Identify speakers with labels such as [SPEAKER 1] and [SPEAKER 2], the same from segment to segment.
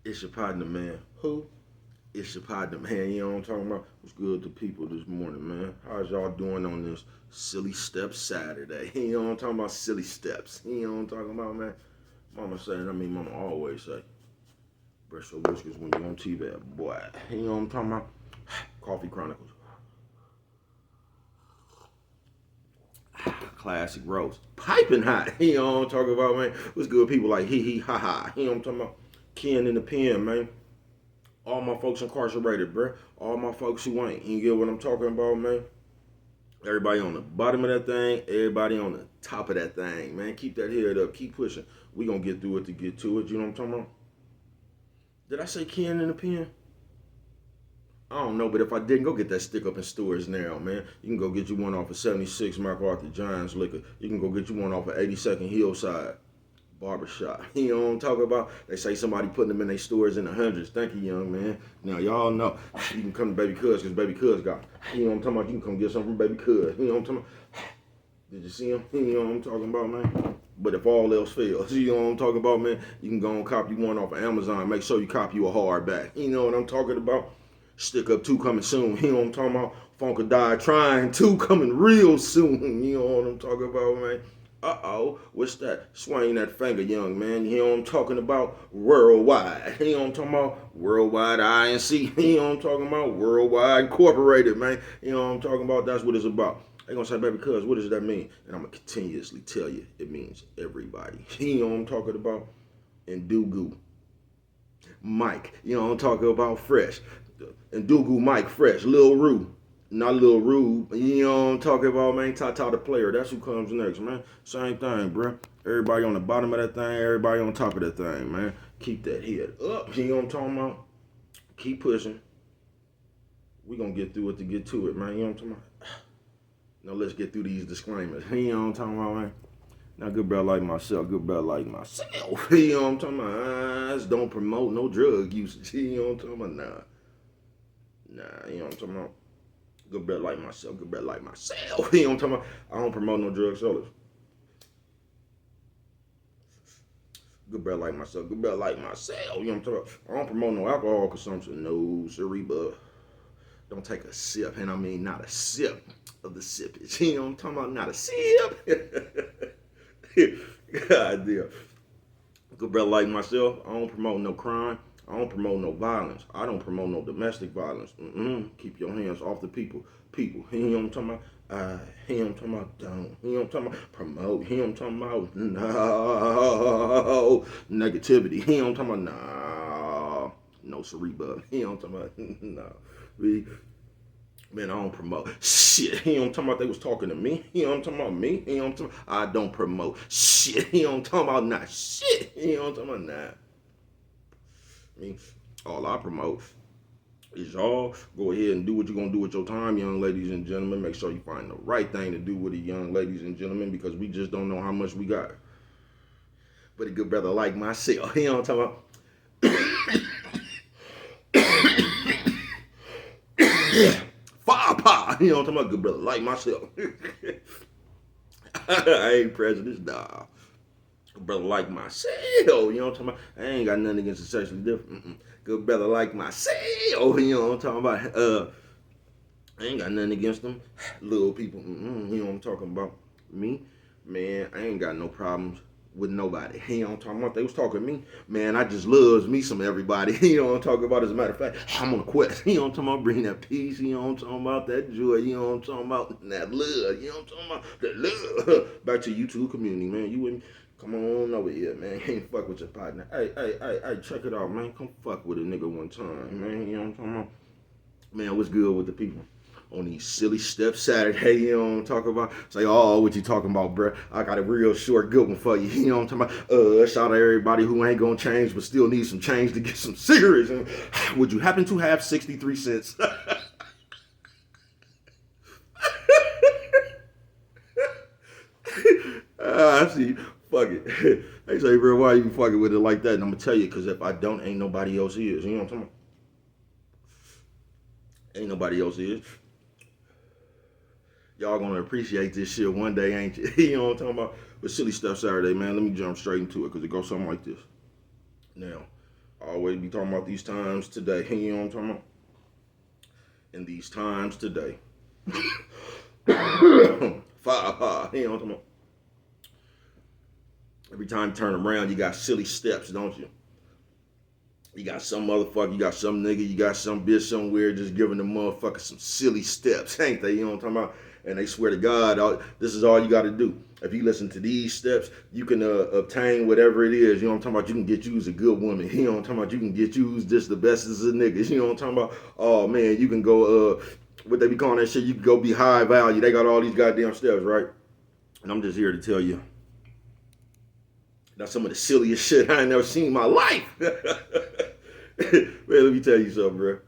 [SPEAKER 1] It's your partner, man. Who? It's your partner, man. You know what I'm talking about? What's good to people this morning, man? How's y'all doing on this silly step Saturday? You know what I'm talking about? Silly steps. You know what I'm talking about, man? Mama saying, mama always say, brush your whiskers when you're on TV, boy. You know what I'm talking about? Coffee Chronicles. Classic roast. Piping hot. You know what I'm talking about, man? What's good people like hee hee ha ha. You know what I'm talking about? Ken in the pen, man. All my folks incarcerated, bruh. All my folks who ain't. You get what I'm talking about, man? Everybody on the bottom of that thing, everybody on the top of that thing, man. Keep that head up. Keep pushing. We gonna get through it to get to it. You know what I'm talking about? Did I say Ken in the pen? I don't know, but if I didn't, go get that stick up in stores now, man. You can go get you one off of 76 MacArthur Giants Liquor. You can go get you one off of 82nd Hillside Barbershop. You know what I'm talking about? They say somebody putting them in their stores in the hundreds. Thank you, young man. Now, y'all know. You can come to Baby Cuz because Baby Cuz got, you know what I'm talking about? You can come get something from Baby Cuz. You know what I'm talking about? Did you see him? You know what I'm talking about, man? But if all else fails, you know what I'm talking about, man? You can go and copy one off of Amazon. Make sure you copy you a hardback. You know what I'm talking about? Stick Up 2 coming soon. You know what I'm talking about? Funka Die Trying 2 coming real soon. You know what I'm talking about, man? Uh-oh, what's that? Swing that finger, young man. You know what I'm talking about? Worldwide. You know what I'm talking about? Worldwide INC. You know what I'm talking about? Worldwide Incorporated, man. You know what I'm talking about? That's what it's about. They gonna say, baby, cuz, what does that mean? And I'm gonna continuously tell you, it means everybody. You know what I'm talking about? And Dugu Mike. You know what I'm talking about? Fresh. And Dugu Mike Fresh. Lil Rue. Not Lil Rue. You know what I'm talking about, man? Tata the player. That's who comes next, man. Same thing, bro. Everybody on the bottom of that thing, everybody on top of that thing, man. Keep that head up. You know what I'm talking about? Keep pushing. We gonna get through it to get to it, man. You know what I'm talking about? Now let's get through these disclaimers. You know what I'm talking about, man? Now, good brother like myself, good brother like myself. You know what I'm talking about? Don't promote no drug usage. You know what I'm talking about? Nah, you know what I'm talking about? Good brother like myself, good brother like myself. You know what I'm talking about? I don't promote no drug sellers. Good brother like myself, good brother like myself. You know what I'm talking about? I don't promote no alcohol consumption. No, siree, but don't take a sip. And I mean not a sip of the sippage. You know what I'm talking about? Not a sip. God damn. Good brother like myself, I don't promote no crime. I don't promote no violence. I don't promote no domestic violence. Keep your hands off the people. People. You know what I'm talking about? You know what I'm talking about? Don't. You know what I'm talking about? Promote. You know what I'm talking about? No. Negativity. You know what I'm talking about? No. No cerebral. You know what I'm talking about? No. Man, I don't promote shit. You know what I'm talking about? They was talking to me. You know what I'm talking about? Me. You know what I'm talking about? I don't promote shit. You know what I'm talking about? Not shit. You know what I'm talking about? Nah. I mean, all I promote is y'all go ahead and do what you're going to do with your time, young ladies and gentlemen. Make sure you find the right thing to do with it, young ladies and gentlemen, because we just don't know how much we got. But a good brother like myself, you know what I'm talking about? Papa, you know what I'm talking about? Good brother like myself. I ain't prejudiced, nah. Good brother like myself, you know what I'm talking about? I ain't got nothing against the sexually different. Good brother like myself, you know what I'm talking about? I ain't got nothing against them little people. You know what I'm talking about? Me, man, I ain't got no problems with nobody. You know what I'm talking about? They was talking to me. Man, I just loves me some everybody. You know what I'm talking about? As a matter of fact, I'm on a quest. You know what I'm talking about? Bring that peace. You know what I'm talking about? That joy. You know what I'm talking about? That love. You know what I'm talking about? That love. Back to YouTube community, man. You with me? Come on over here, man. Ain't fuck with your partner. Hey, check it out, man. Come fuck with a nigga one time, man. You know what I'm talking about? Man, what's good with the people? On these silly steps Saturday, you know what I'm talking about? Say, oh, what you talking about, bruh? I got a real short good one for you. You know what I'm talking about? Shout out to everybody who ain't gonna change but still needs some change to get some cigarettes. And would you happen to have 63 cents? I see. Fuck it. They say, bro, why you fucking with it like that? And I'm gonna tell you, because if I don't, ain't nobody else is. You know what I'm talking about? Ain't nobody else is. Y'all gonna appreciate this shit one day, ain't you? You know what I'm talking about? But silly stuff Saturday, man. Let me jump straight into it because it goes something like this. Now, I always be talking about these times today. You know what I'm talking about? In these times today. 5, you know what I'm talking about? Every time you turn around, you got silly steps, don't you? You got some motherfucker, you got some nigga, you got some bitch somewhere just giving the motherfucker some silly steps, ain't they? You know what I'm talking about? And they swear to God, this is all you got to do. If you listen to these steps, you can obtain whatever it is. You know what I'm talking about? You can get you as a good woman. You know what I'm talking about? You can get you as just the best as a niggas. You know what I'm talking about? Oh, man, you can go, what they be calling that shit? You can go be high value. They got all these goddamn steps, right? And I'm just here to tell you, that's some of the silliest shit I ain't never seen in my life. Man, let me tell you something, bro.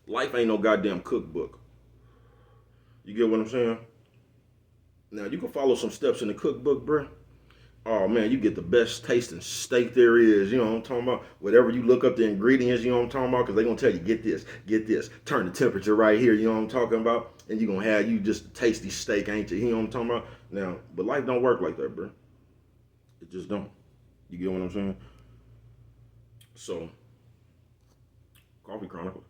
[SPEAKER 1] Life ain't no goddamn cookbook. You get what I'm saying? Now, you can follow some steps in the cookbook, bro. Oh, man, you get the best tasting steak there is. You know what I'm talking about? Whatever you look up the ingredients, you know what I'm talking about? Because they're going to tell you, get this. Turn the temperature right here, you know what I'm talking about? And you're going to have you just a tasty steak, ain't you? You know what I'm talking about? Now, but life don't work like that, bro. It just don't. You get what I'm saying? So, Coffee Chronicles.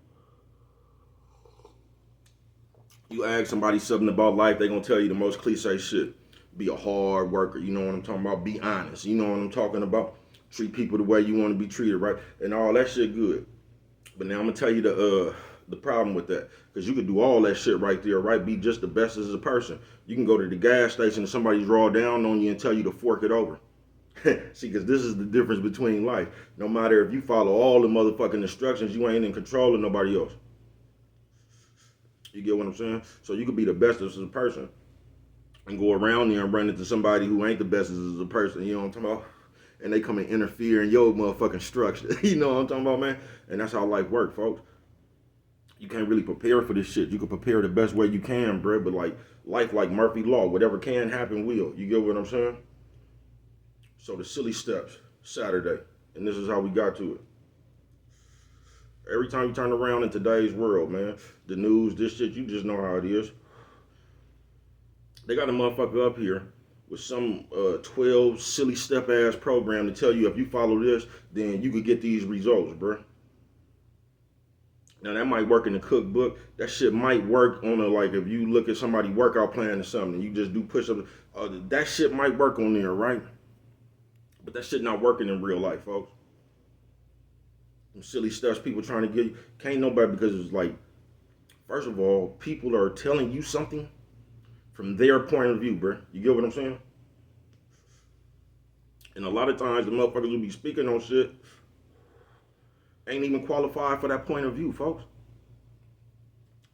[SPEAKER 1] You ask somebody something about life, they're going to tell you the most cliche shit. Be a hard worker, you know what I'm talking about? Be honest, you know what I'm talking about? Treat people the way you want to be treated, right? And all that shit good. But now I'm going to tell you the problem with that. Because you could do all that shit right there, right? Be just the best as a person. You can go to the gas station and somebody draw down on you and tell you to fork it over. See, because this is the difference between life. No matter if you follow all the motherfucking instructions, you ain't in control of nobody else. You get what I'm saying? So you could be the best as a person and go around there and run into somebody who ain't the best as a person, you know what I'm talking about? And they come and interfere in your motherfucking structure. You know what I'm talking about, man? And that's how life works, folks. You can't really prepare for this shit. You can prepare the best way you can, bro, but like life like Murphy Law, whatever can happen will. You get what I'm saying? So the silly steps, Saturday, and this is how we got to it. Every time you turn around in today's world, man, the news, this shit, you just know how it is. They got a motherfucker up here with some 12 silly step ass program to tell you if you follow this, then you could get these results, bro. Now that might work in the cookbook. That shit might work on like if you look at somebody workout plan or something, you just do push-ups. That shit might work on there, right? But that shit not working in real life, folks. Some silly steps people trying to get you. Can't nobody, because it's like, first of all, people are telling you something from their point of view, bro. You get what I'm saying? And a lot of times the motherfuckers will be speaking on shit ain't even qualified for that point of view, folks.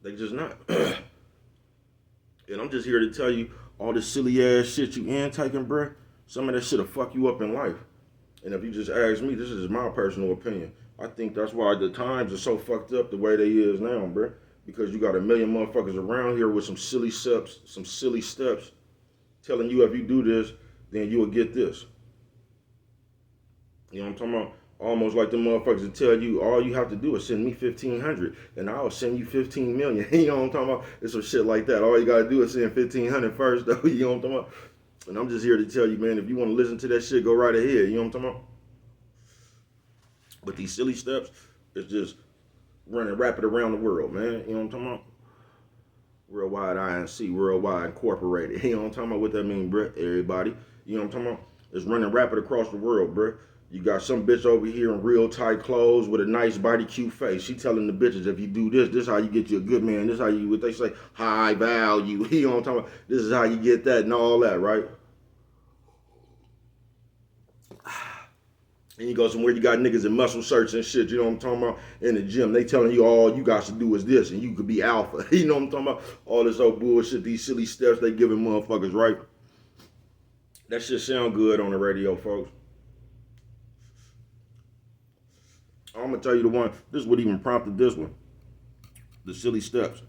[SPEAKER 1] They just not. And I'm just here to tell you all this silly ass shit you taking, bro. Some of that shit'll fuck you up in life. And if you just ask me, this is my personal opinion. I think that's why the times are so fucked up the way they is now, bro. Because you got a million motherfuckers around here with some silly steps telling you if you do this, then you will get this. You know what I'm talking about? Almost like the motherfuckers that tell you all you have to do is send me 1,500 and I'll send you 15 million. You know what I'm talking about? It's some shit like that. All you gotta do is send 1,500 first, though. You know what I'm talking about? And I'm just here to tell you, man, if you want to listen to that shit, go right ahead. You know what I'm talking about? But these silly steps is just running rapid around the world, man. You know what I'm talking about? Worldwide INC, Worldwide Incorporated. You know what I'm talking about? What that mean, bruh? Everybody. You know what I'm talking about? It's running rapid across the world, bruh. You got some bitch over here in real tight clothes with a nice body cute face. She telling the bitches, if you do this, this is how you get you a good man. This is how you, what they say, high value. You know what I'm talking about? This is how you get that and all that, right? And you go somewhere, you got niggas in muscle shirts and shit, you know what I'm talking about? In the gym, they telling you all you got to do is this, and you could be alpha. You know what I'm talking about? All this old bullshit, these silly steps they giving motherfuckers, right? That shit sound good on the radio, folks. I'm gonna tell you the one, this is what even prompted this one. The silly steps.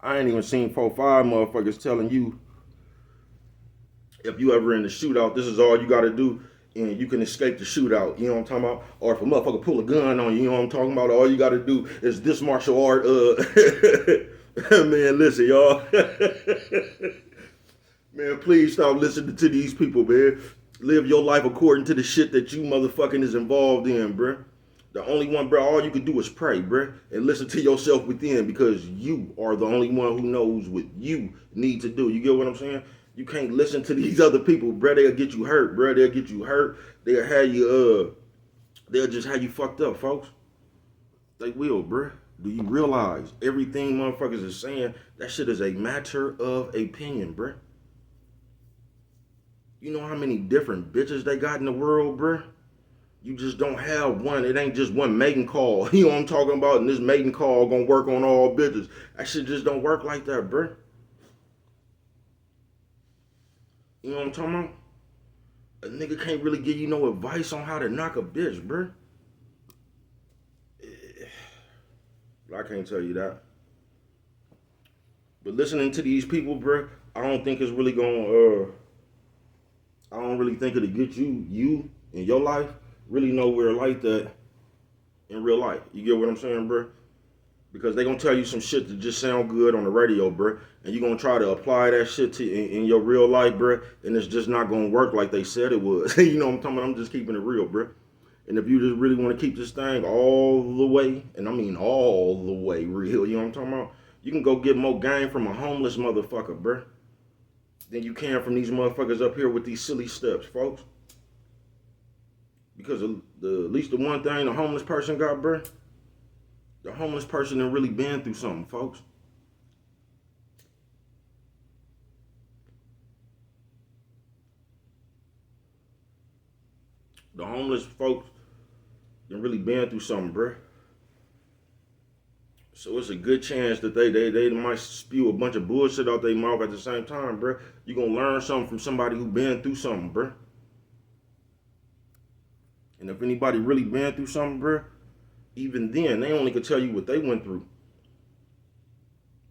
[SPEAKER 1] I ain't even seen 4-5 motherfuckers telling you if you ever in the shootout, this is all you gotta do and you can escape the shootout. You know what I'm talking about? Or if a motherfucker pull a gun on you, you know what I'm talking about? All you gotta do is this martial art. Man, listen, y'all. Man, please stop listening to these people, man. Live your life according to the shit that you motherfucking is involved in, bruh. The only one, bruh, all you can do is pray, bruh, and listen to yourself within because you are the only one who knows what you need to do. You get what I'm saying? You can't listen to these other people, bruh. They'll get you hurt, bruh. They'll get you hurt. They'll have you, they'll just have you fucked up, folks. They will, bruh. Do you realize everything motherfuckers is saying, that shit is a matter of opinion, bruh? You know how many different bitches they got in the world, bruh? You just don't have one. It ain't just one mating call. You know what I'm talking about? And this mating call gonna work on all bitches. That shit just don't work like that, bruh. You know what I'm talking about? A nigga can't really give you no advice on how to knock a bitch, bruh. I can't tell you that. But listening to these people, bruh, I don't think it's really gonna, I don't really think it'll get you in your life really nowhere like that in real life. You get what I'm saying, bruh? Because they gonna tell you some shit that just sound good on the radio, bruh, and you gonna try to apply that shit to in your real life, bruh, and it's just not gonna work like they said it was. You know what I'm talking about? I'm just keeping it real, bruh. And if you just really want to keep this thing all the way, and I mean all the way real, you know what I'm talking about? You can go get more game from a homeless motherfucker, bruh, than you can from these motherfuckers up here with these silly steps, folks. Because at least the one thing the homeless person got, bruh, the homeless person done really been through something, folks. The homeless folks done really been through something, bruh. So it's a good chance that they might spew a bunch of bullshit out their mouth at the same time, bruh. You gonna learn something from somebody who been through something, bruh. And if anybody really been through something, bruh, even then, they only could tell you what they went through.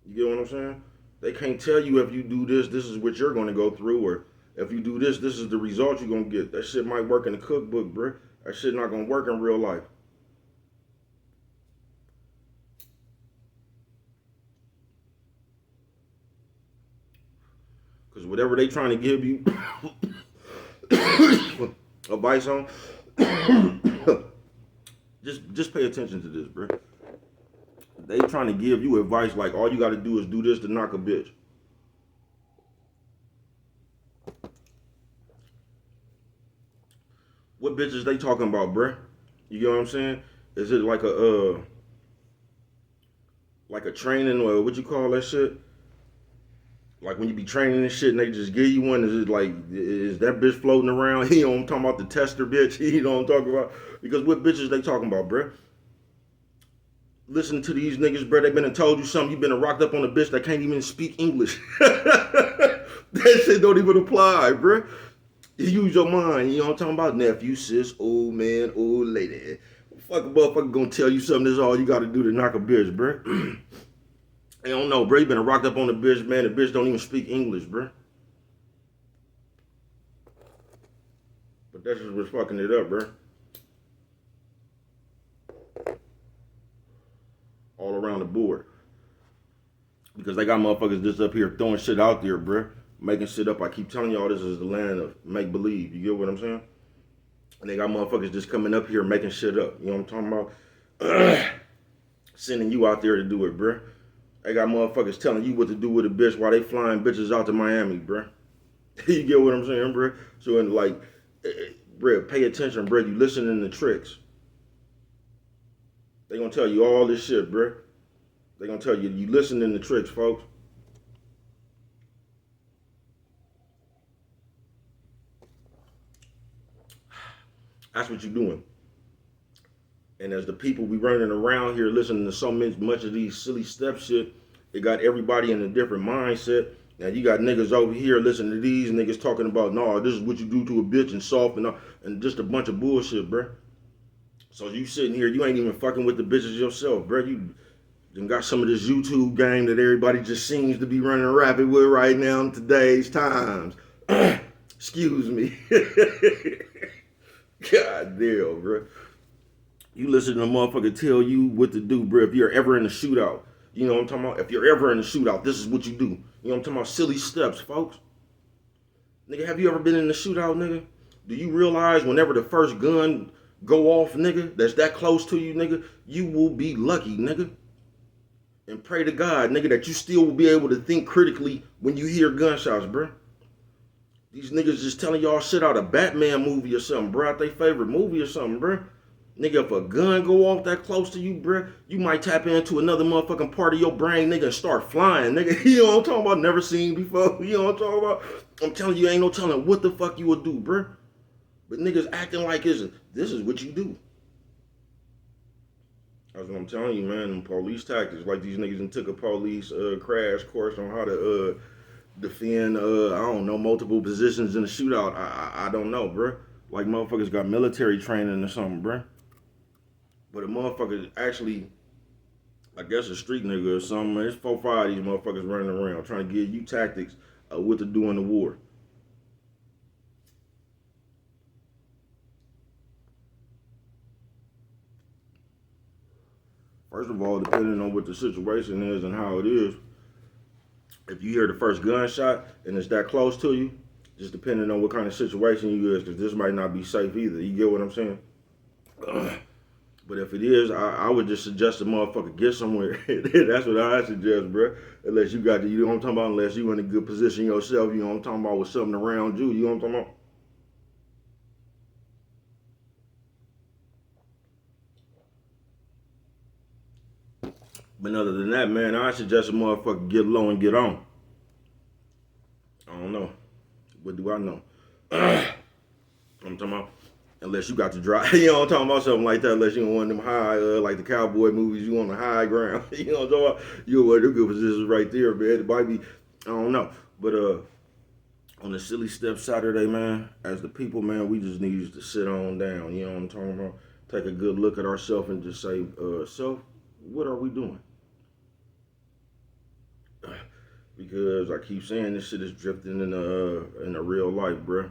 [SPEAKER 1] You get what I'm saying? They can't tell you if you do this, this is what you're gonna go through, or if you do this, this is the result you're gonna get. That shit might work in the cookbook, bruh. That shit not gonna work in real life. Because whatever they trying to give you advice on, just pay attention to this, bro. They trying to give you advice like all you got to do is do this to knock a bitch. What bitches they talking about, bruh? You get what I'm saying? Is it like a training, or what you call that shit? Like when you be training and shit and they just give you one, is it like, is that bitch floating around? You know what I'm talking about, the tester bitch? You know what I'm talking about? Because what bitches they talking about, bruh? Listen to these niggas, bruh. They been and told you something. You been rocked up on a bitch that can't even speak English. That shit don't even apply, bruh. Use your mind. You know what I'm talking about? Nephew, sis, old man, old lady. Fuck a motherfucker gonna tell you something. This is all you gotta do to knock a bitch, bruh. I don't know, bro. You been rocked up on the bitch, man. The bitch don't even speak English, bro. But that's just what's fucking it up, bro. All around the board. Because they got motherfuckers just up here throwing shit out there, bro. Making shit up. I keep telling y'all this is the land of make-believe. You get what I'm saying? And they got motherfuckers just coming up here making shit up. You know what I'm talking about? Sending you out there to do it, bro. They got motherfuckers telling you what to do with a bitch while they flying bitches out to Miami, bruh. You get what I'm saying, bruh? So, in like, bruh, pay attention, bruh. You listening to tricks. They gonna tell you all this shit, bruh. They gonna tell you listening to tricks, folks. That's what you doing. And as the people we running around here listening to so much of these silly step shit, it got everybody in a different mindset. Now you got niggas over here listening to these niggas talking about, no, this is what you do to a bitch and soft and just a bunch of bullshit, bruh. So you sitting here, you ain't even fucking with the bitches yourself, bruh. You done got some of this YouTube game that everybody just seems to be running rapid with right now in today's times. Excuse me. God damn, bruh. You listen to a motherfucker tell you what to do, bro. If you're ever in a shootout, you know what I'm talking about? If you're ever in a shootout, this is what you do. You know what I'm talking about? Silly steps, folks. Nigga, have you ever been in a shootout, nigga? Do you realize whenever the first gun go off, nigga, that's that close to you, nigga, you will be lucky, nigga. And pray to God, nigga, that you still will be able to think critically when you hear gunshots, bruh. These niggas just telling y'all shit out of Batman movie or something, bruh, out their favorite movie or something, bruh. Nigga, if a gun go off that close to you, bruh, you might tap into another motherfucking part of your brain, nigga, and start flying, nigga. You know what I'm talking about? Never seen before. You know what I'm talking about? I'm telling you, ain't no telling what the fuck you would do, bruh. But niggas acting like this is what you do. That's what I'm telling you, man. Them police tactics, like these niggas and took a police crash course on how to defend, I don't know, multiple positions in a shootout. I don't know, bruh. Like motherfuckers got military training or something, bruh. But a motherfucker actually, I guess a street nigga or something, man. There's 4-5 of these motherfuckers running around trying to give you tactics what to do in the war. First of all, depending on what the situation is and how it is, if you hear the first gunshot and it's that close to you, just depending on what kind of situation you is, because this might not be safe either. You get what I'm saying? But if it is, I would just suggest a motherfucker get somewhere. That's what I suggest, bro. Unless you got the, you know what I'm talking about, unless you in a good position yourself, you know what I'm talking about, with something around you, you know what I'm talking about? But other than that, man, I suggest a motherfucker get low and get on. I don't know. What do I know? I'm talking about, unless you got to drive, you know what I'm talking about, something like that, unless you want them high, like the cowboy movies, you on the high ground, you know what I'm talking about, you want them good positions right there, man. It might be, I don't know, but on the silly step Saturday, man, as the people, man, we just need to sit on down, you know what I'm talking about, take a good look at ourselves and just say, self, what are we doing? Because I keep saying this shit is drifting in the real life, bruh.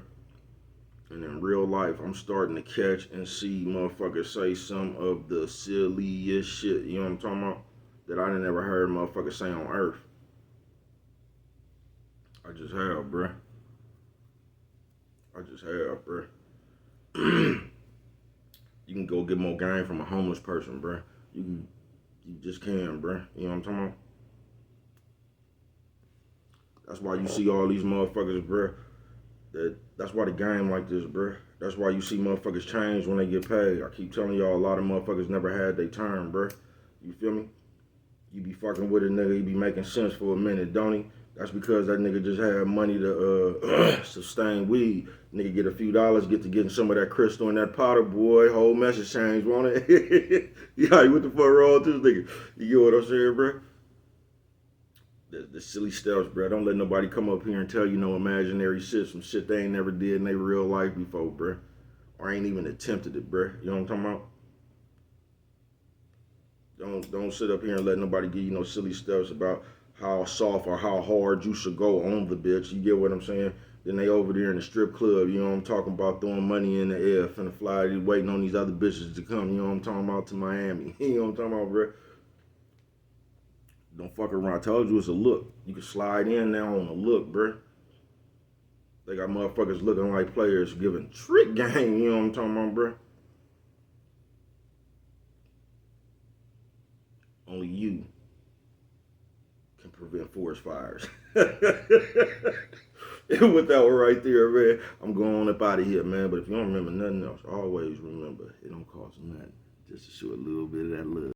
[SPEAKER 1] And in real life, I'm starting to catch and see motherfuckers say some of the silliest shit, you know what I'm talking about, that I done never heard motherfuckers say on earth. I just have, bruh. I just have, bruh. You can go get more game from a homeless person, bruh. You just can, bruh. You know what I'm talking about? That's why you see all these motherfuckers, bruh. That's why the game like this, bruh. That's why you see motherfuckers change when they get paid. I keep telling y'all, a lot of motherfuckers never had their turn, bruh. You feel me? You be fucking with a nigga, he be making sense for a minute, don't he? That's because that nigga just had money to sustain weed. Nigga get a few dollars, get to getting some of that crystal and that powder, boy. Whole message change, won't it? Yeah, what the fuck wrong with this nigga? You get what I'm saying, bruh? The silly steps, bro. Don't let nobody come up here and tell you no imaginary shit, some shit they ain't never did in their real life before, bro. Or ain't even attempted it, bro. You know what I'm talking about? Don't sit up here and let nobody give you no silly steps about how soft or how hard you should go on the bitch. You get what I'm saying? Then they over there in the strip club, you know what I'm talking about, throwing money in the air, finna fly, waiting on these other bitches to come, you know what I'm talking about, to Miami. You know what I'm talking about, bro? Don't fuck around. I told you it's a look. You can slide in now on a look, bruh. They got motherfuckers looking like players giving trick game. You know what I'm talking about, bruh? Only you can prevent forest fires. With that one right there, man, I'm going up out of here, man. But if you don't remember nothing else, always remember, it don't cost nothing just to show a little bit of that love.